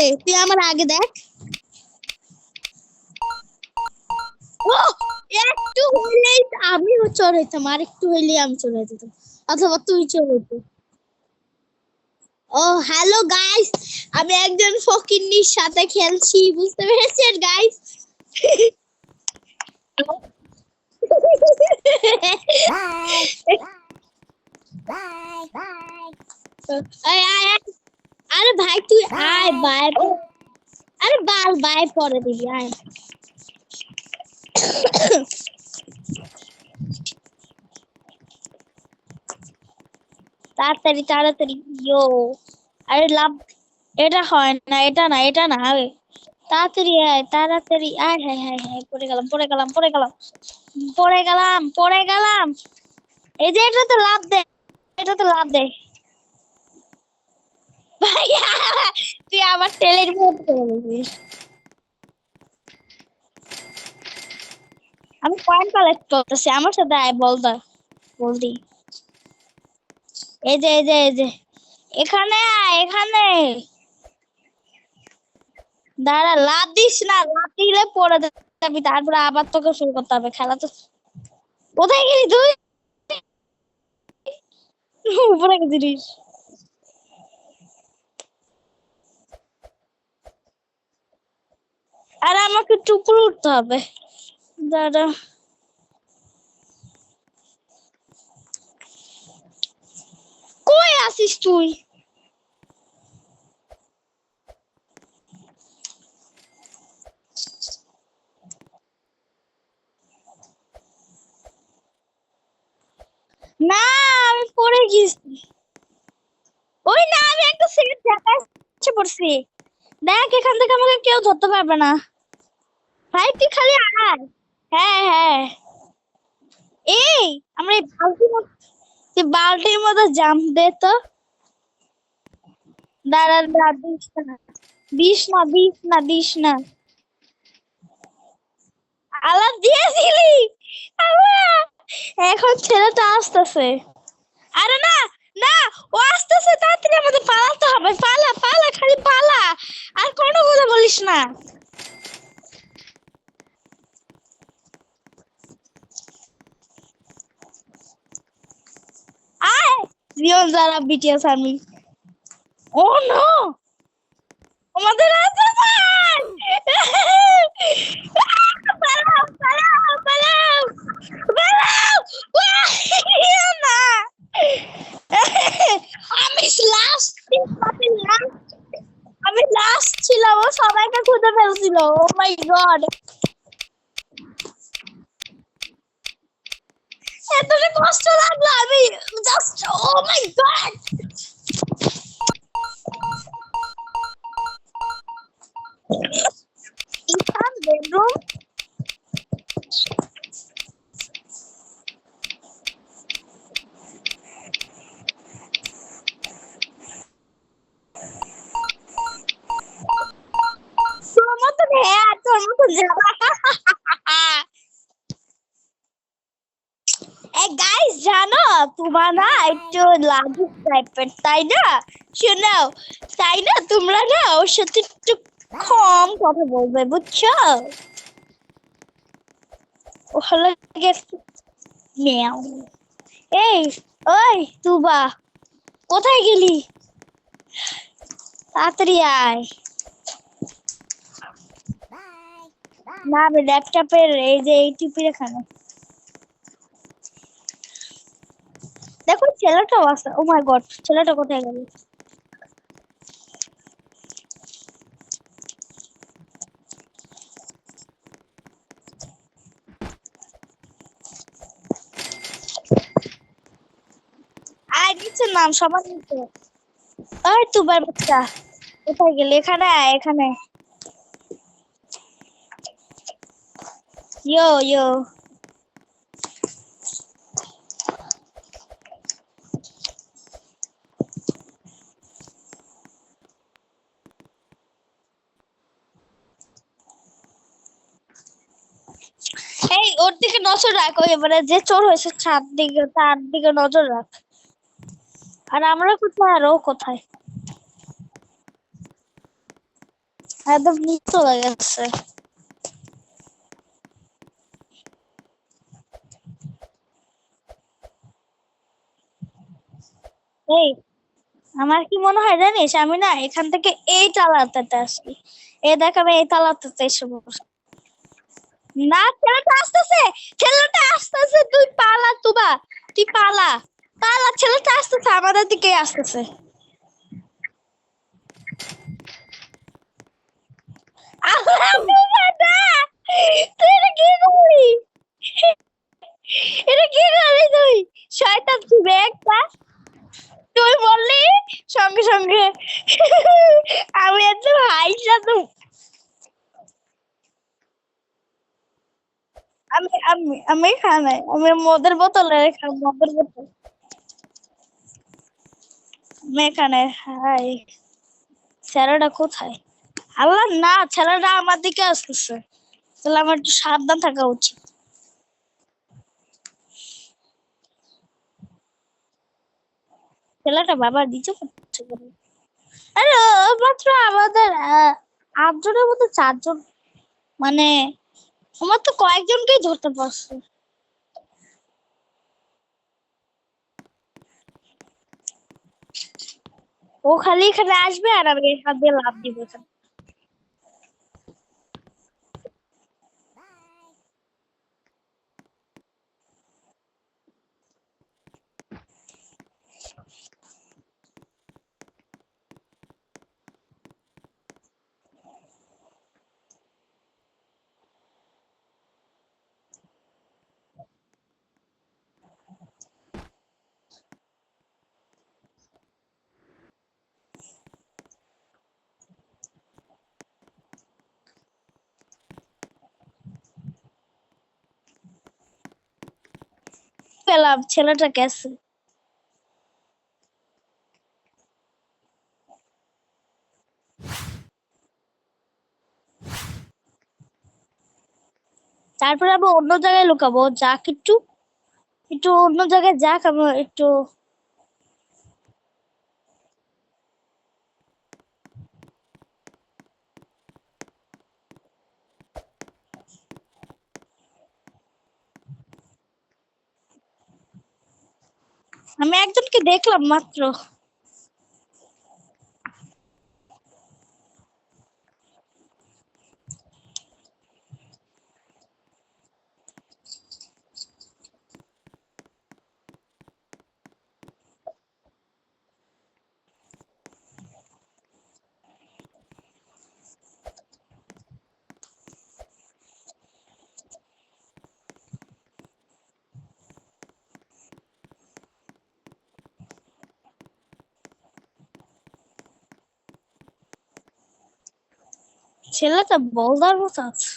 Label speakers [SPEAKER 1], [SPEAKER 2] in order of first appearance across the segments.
[SPEAKER 1] আছে, তুই আমার আগে দেখ। ও একটু হইলেই আমি চোর হইতাম, আর একটু হইলেই আমি চোর হয়ে যেতাম, অথবা তুই চোর হইতি। ও হ্যালো গাইস, আমি একজন ফকিন্নির সাথে খেলছি, বুঝতে পেরেছেন গাইস? আরে ভাই তুই আয় বাই, আরে বাল বাই পরে দিবি, আয়। তাড়াতাড়ি তাড়াতাড়ি ইয়ো, আরে লাভ, এটা হয় না, এটা না, এটা না, আরে তাড়াতাড়ি আয়, তাড়াতাড়ি আয়, হ্যাঁ হ্যাঁ হ্যাঁ, পড়ে গেলাম পড়ে গেলাম পড়ে গেলাম পড়ে গেলাম পড়ে গেলাম। এই যে এটা তো লাভ দে, এটা তো লাভ দে ভাই, তুই আমার তেলের মধ্যে করে দিবি। আমি কয়েন কালেক্ট করতেছি, আমার সাথে আয়, বলদা বলদি। এই যে এই যে এই যে, এখানে আয়, এখানে দাঁড়া, লাভ দিস না, লাভ দিলে পড়ে যাবি, তারপরে আবার তোকে শুরু করতে হবে খেলা। তো কোথায় গেলি তুই? উপরে গেছিস? আর আমাকে একটু উপরে উঠতে হবে, দাঁড়া। কই আসিস তুই? না, আমি পড়ে গেছি। ওই না, আমি একটা সেকেন্ড জায়গায় পড়ছি, দেখ এখান থেকে আমাকে কেউ ধরতে পারবে না। ভাই তুই খালি আয়। হ্যাঁ হ্যাঁ, এই আমরা এই বালতির মতো জাম্প দে তো। দাঁড়া দাঁড়া, দিস না দিস না দিস না দিস না, আলাপ দিয়েছিলি। আল্লাহ, এখন ছেলেটা আসতেছে। আরে না না, ও আসতেছে, তাড়াতাড়ি আমাদের পালাতে হবে, পালা পালা খালি পালা, আর কোনো কথা বলিস না। আয়, রিয়ন যারা বিটিএস আর্মি। ও নো, আমাদের আছে ভাই। পালাও পালাও পালাও পালাও, না আমি লাস্ট, আমি লাস্ট ছিলাম, ও সবাইকে খুঁজে ফেলছিল। ও মাই গড, এতটা কষ্ট লাগলো, আমি জাস্ট, ও মাই গড। ইথান বেডরুম, তোর মতন, হ্যাঁ তোর মতন যাবা। গাইস জানো, তোমরা না একটু লাজুক টাইপের, তাই না? শোনো, তাই না, তোমরা না ওর সাথে একটু কম কথা বলবে, বুঝছো? ও হলো মেয়াও। এই, ওই তুবা, কোথায় গেলি? তাড়াতাড়ি আয়। না, আমি ল্যাপটপের এই যে এই টিপির এখানে দেখো, ছেলেটাও আছে। ও মাই গড, ছেলেটা কোথায় গেল? আয়, নিচে নাম, সবার নিচে। ওই তুবার বাচ্চা, কোথায় গেলি? এখানে আয়, এখানে। ইয়ো ইয়ো, এই ওর দিকে নজর রাখ, ওই এবারে যে চোর হয়েছে ছাদ দিকে, তার দিকে নজর রাখ। আর আমরা কোথায়, আর ও কোথায়? একদম নিচ চলে গেছে। এই আমার কি মনে হয় জানিস, আমি না এখান থেকে এই তালাটাতে আসি। এই দেখ আমি এই তালাটাতে এসে বসি। না, ছেলেটা আসতেছে, ছেলেটা আসতেছে, তুই পালা তুবা, তুই পালা, পালা, ছেলেটা আসতেছে, আমাদের দিকে আসতেছে। আল্লাহ বুবাটা, তুই এটা কি করলি? এটা কি করলি তুই? শয়তান তুই একটা, তুই বললি সঙ্গে সঙ্গে আমি এত হাইসা তো। আমি খাই, আমি মদের বোতলে রেখে, মদের বোতল আমি এখানে। হাই, ছেলেটা কোথায়? আল্লাহ না, ছেলেটা আমার দিকে আসতেছে, তাহলে আমার একটু সাবধান থাকা উচিত। ছেলেটা বাবার নিচে পড়ছে কেন? আরে মাত্র আমাদের আটজনের মধ্যে চারজন, মানে আমার তো কয়েকজনকেই ধরতে পারছে। ও খালি এখানে আসবে আর আমি এখান দিয়ে লাফ দিব এখানে। পেলাম, ছেলেটা গেছে। তারপরে আমি অন্য জায়গায় লুকাবো, যাক একটু, একটু অন্য জায়গায় যাক, আমি একটু। আমি একজনকে দেখলাম মাত্র। ছেলেটা বলদার মতো আছে।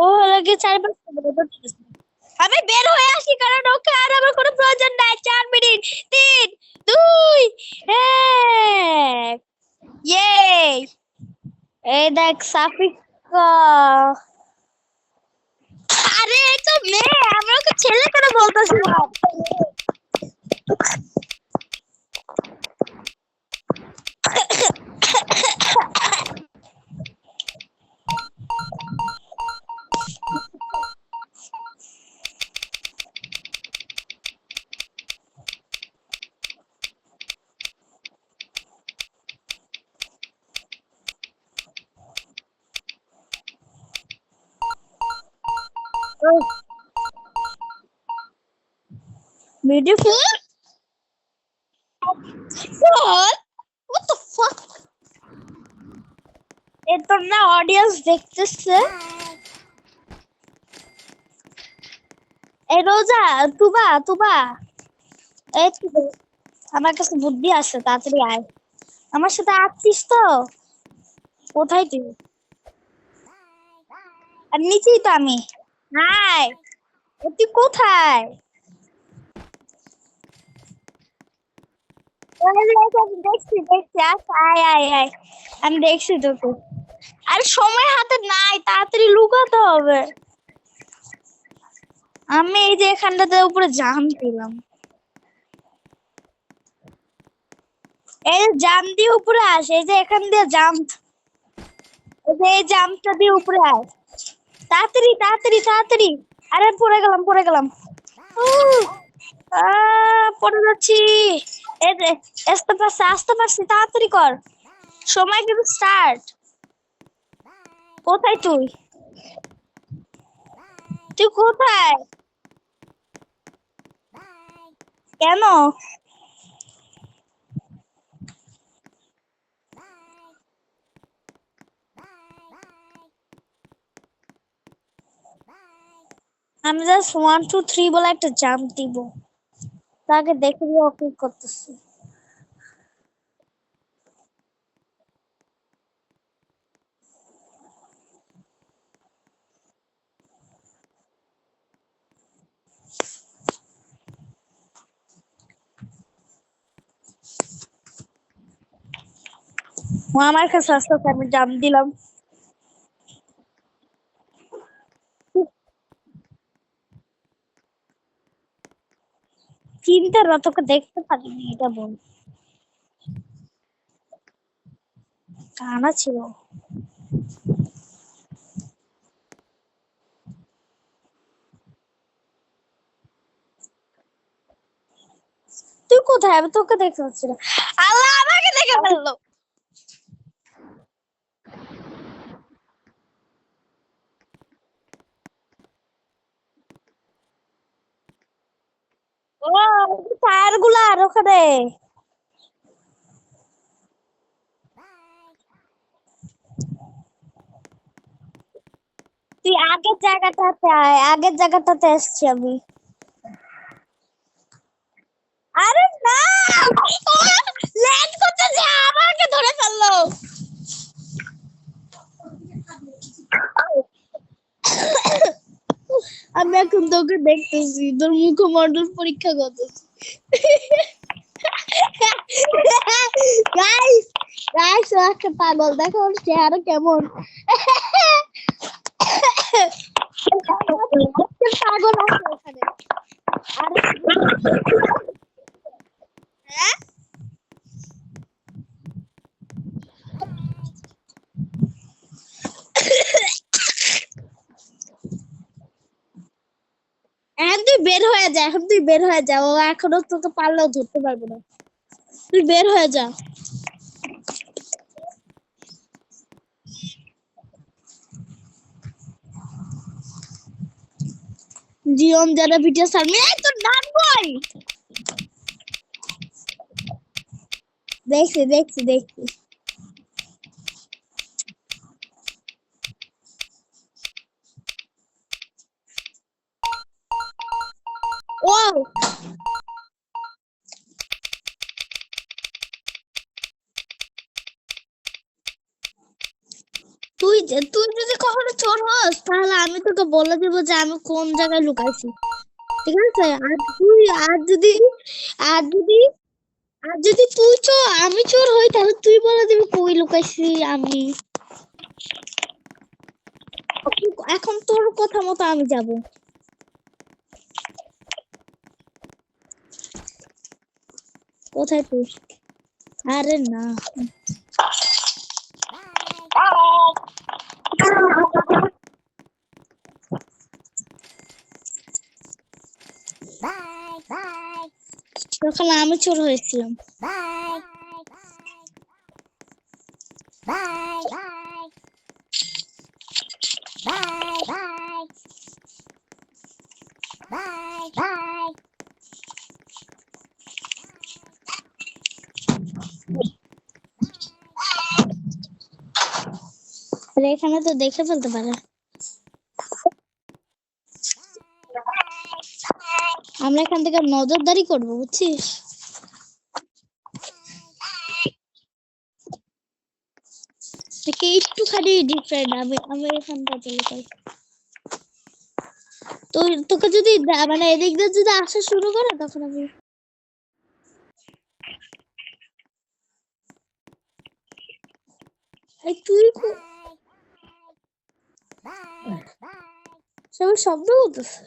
[SPEAKER 1] ও লাগে চারপাশে বলদার আছে। আমি বের হয়ে আসি, কারণ ওকে আর আমার কোনো প্রয়োজন নাই। 4 মিনিট, 3, 2, 1, ইয়ে, এই দেখ সাফিকা। আরে এই তো মেয়ে, আমি ওকে ছেলে করে বলতেছিলাম। Beautiful. What? What the fuck? এ তোর না অডিয়েন্স দেখতেছে। এই রোজা, তুবা তুবা, এই তুবা, আমার কাছে বুদ্ধি আছে, তাড়াতাড়ি আয়, আমার সাথে আসছিস তো? কোথায় তুই? আর নিচেই তো আমি। হাই, তুই কোথায়? দেখছি দেখছি, আয় আয় আয়, আমি দেখছি তোকে। আর সময় হাতে নাই, তাড়াতাড়ি লুকাতে হবে। আমি এই যে এখানটাতে উপরে জাম পেলাম। এই যে জাম দিয়ে উপরে আস, এই যে এখান দিয়ে জাম্প, এই যে এই জাম্পটা দিয়ে উপরে আস, তাড়াতাড়ি তাড়াতাড়ি তাড়াতাড়ি। আরে পড়ে গেলাম পড়ে গেলাম। উহ, পড়ে যাচ্ছি। এই যে আস্তে পারছি, তাড়াতাড়ি কর, সময় কিন্তু স্টার্ট। কোথায় তুই? তুই কোথায়? কেন? আমি জাস্ট 1 2 3 বলে একটা জাম্প দিব, তাকে দেখে দিয়ে ওকে করতেছি। ও আমার কাছে আসতে, আমি জাম্প দিলাম। চিনতে তোকে দেখতে পারিনি, এটা বল। কানা ছিল। তুই কোথায়? আমি তোকে দেখতে পাচ্ছি না। আল্লাহ, আমাকে দেখে ফেললো। ও, টায়ার গুলা আর ওখানে। তুই আগের জায়গাটাতে আয়, আগের জায়গাটাতে এসছি আমি। আরে না, ল্যান্ড করতে যা আমাকে ধরে ফেললো। আমি এখন তোকে দেখতেছি, তোর মুখমণ্ডল পরীক্ষা করতেছি। গাইস, গাইস, ও একটা পাগল, দেখো ওর চেহারা কেমন। পাগল আছে ওখানে। আরে হ্যাঁ, এখন তুই বের হয়ে যা, এখন তুই বের হয়ে যা, ও এখনো তোকে পারলেও ধরতে পারবে না। তুই বের হয়ে যা। জীবন যারা ভিডিও সারমি, এই তোর নাম বই। দেখছি দেখছি দেখছি। ও, তুই যদি কখনো চোর হস, তাহলে আমি তোকে বলে দেবো যে আমি কোন জায়গায় লুকাইছি, ঠিক আছে? আর যদি আর যদি তুই চোর আমি চোর হই, তাহলে তুই বলে দিবি কই লুকাইছি আমি। এখন তোর কথা মতো আমি যাব। কোথায় তুই? আরে না, তখন আমি চোর হয়েছিলাম। আর এখানে তো দেখে ফেলতে পারে। আমরা এখান থেকে নজরদারি করবো, বুঝছিস? থেকে একটুখানি ডিফারেন্ট। আমি এখানটা চলে যাই। তো তোকে যদি মানে এদিক দিয়ে যদি আসা শুরু করে, তখন আমি তুই সবাই শব্দ করতেছে,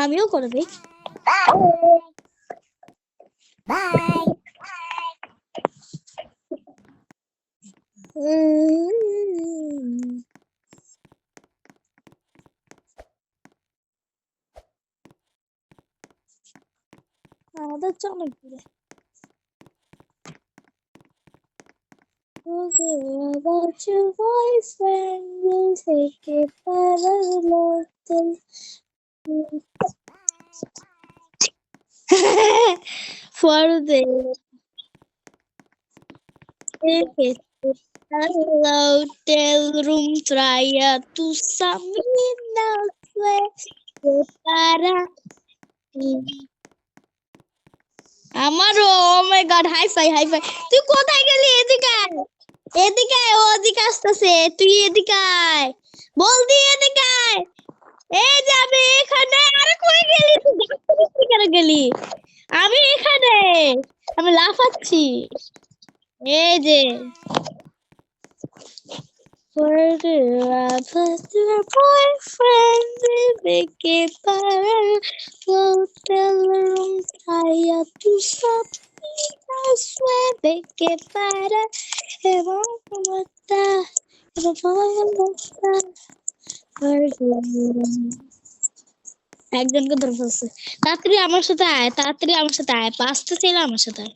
[SPEAKER 1] আমিও করে দিই।
[SPEAKER 2] Bye.
[SPEAKER 1] আমাদের চলে ঘুরে about your boyfriend will take it parallel. For the take it parallel hotel room try to samina para আমারও ও মাই গড হাই ফাই তুই কোথায় গেলি এদিকে আয় এদিকে আয় ও ওদিকে আসতেছে তুই এদিকে আয় বলদি এদিকে আয় এই যে আমি এখানে আরে কই গেলি তুই ডাক্তার কেন গেলি আমি এখানে আমি লাফাচ্ছি এই যে For the your boyfriend make it better hotel room try to stop I swear make it better এবং মতা এবং মতা একজনকে ধরে ফেলছে তাড়াতাড়ি আমার সাথে আয় তাড়াতাড়ি আমার সাথে আয় পাঁচটা ছিল আমার সাথে আয়